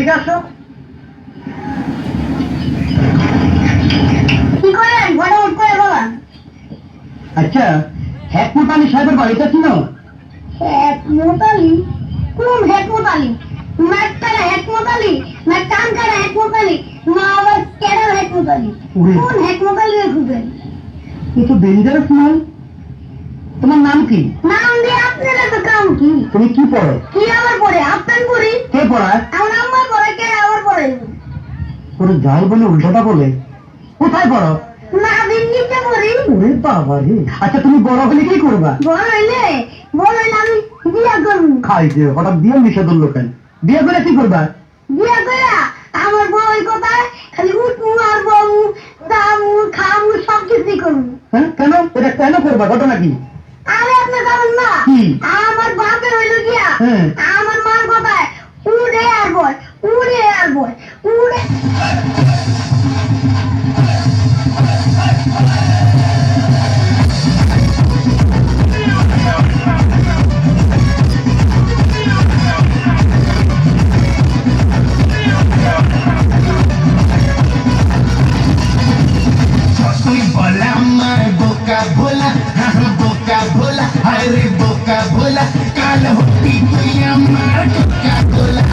এদিকে আসো। কি করেন ফটাফট করে বলেন। আচ্ছা, হেকমত আলী সাহেবের বাড়িটা চিনো? হেকমত আলী? কোন হেকমত আলী? নাক কাটা হেকমত আলী, না কান কাটা হেকমত আলী, না আবার কেডার হেকমত আলী? কোন হেকমত আলী খুঁজেন? এ তো ডেঞ্জারাস নয়। তোমার নাম কি? নাম দিয়ে আপনার এত কাম কি? তুমি কি পড়ো? কি আবার পড়ে? আপনার পড়ি? কে পড়ায়? আমার আম্মা পড়ে, কে আবার পড়ে? ওরে যাই বলে উল্টোটা বলে। কোথায় পড়ো? না দিনটা পড়ি। ওরে বাবা রে। আচ্ছা, তুমি বড় হলে কি করবা? বড় হইলে আমি বিয়া করবো। খাই যে হঠাৎ বিয়ে নিষেধ হলো কেন? বিয়ে করে কি করবা? বিয়া করে আমার বউর কথায় খালি উঠমু আর বউ দামু খামু সব কিছুই করবো। হ্যাঁ, কেন? এটা কেন করবা? ঘটনা কি? আরে আপনি জানেন না, আমার বাপের হইল গিয়া আমার মার কথায় উড়ে আর বয়, উড়ে আর বয়, উড়ে। भोला बोका भोला अरे बोका भोला काल होती तुया मार कोका भोला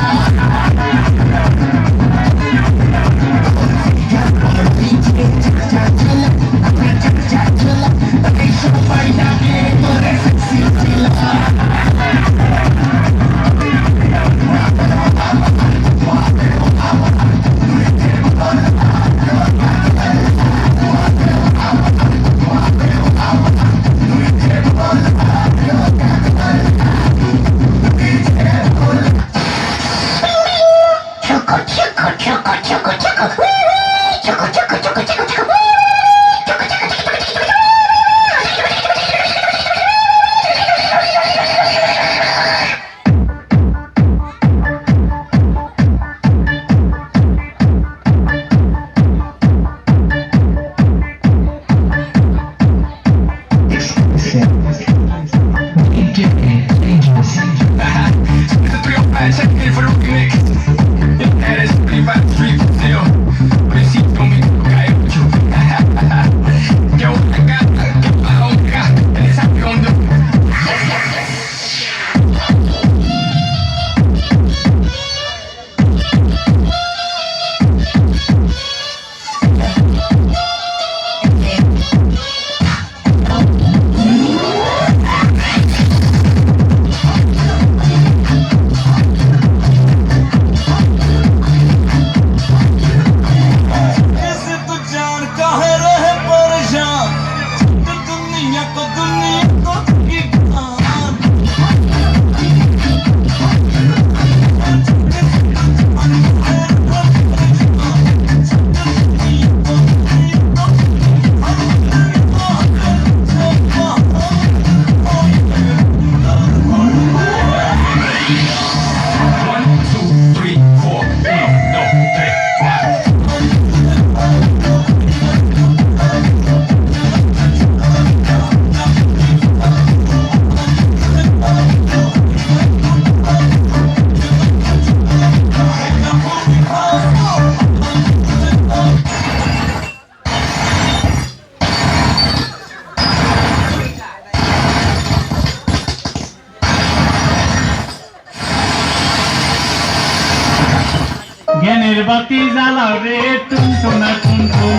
জ্ঞানের বাতি জ্বালাও রে টুনটুনা টুনটুন,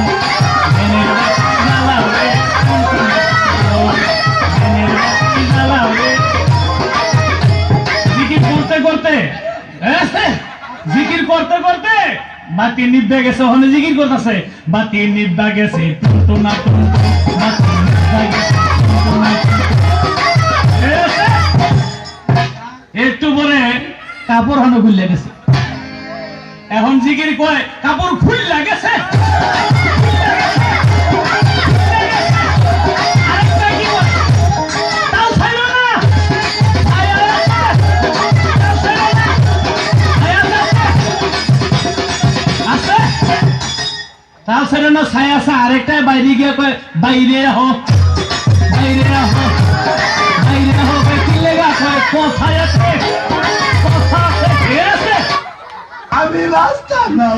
জ্ঞানের বাতি জ্বালাও রে টুনটুনা টুনটুন, জ্ঞানের বাতি জ্বালাও রে। জিকির করতে করতে জিকির করতে করতে বাতি নিভে গেছে, ওখানে জিকির করতেছে বাতি নিভা গেছে টুনটুনা টুনটুন, বাতি নিভা গেছে টুনটুনা টুনটুন। একটু পরে কাপড় হানো খুললে গেছে, এখন জিকির কয় কাপড় খুললা গেছে। তাও ছেড়ে না ছায়া আছে, আরেকটাই বাইরে গিয়ে কয় বাইরে আহো, বাইরে আহো, বাইরে আহো। কি লেগা কয় কোথায় আছে, কথা আছে, ঠিক আছে। আমি বাঁচতাম না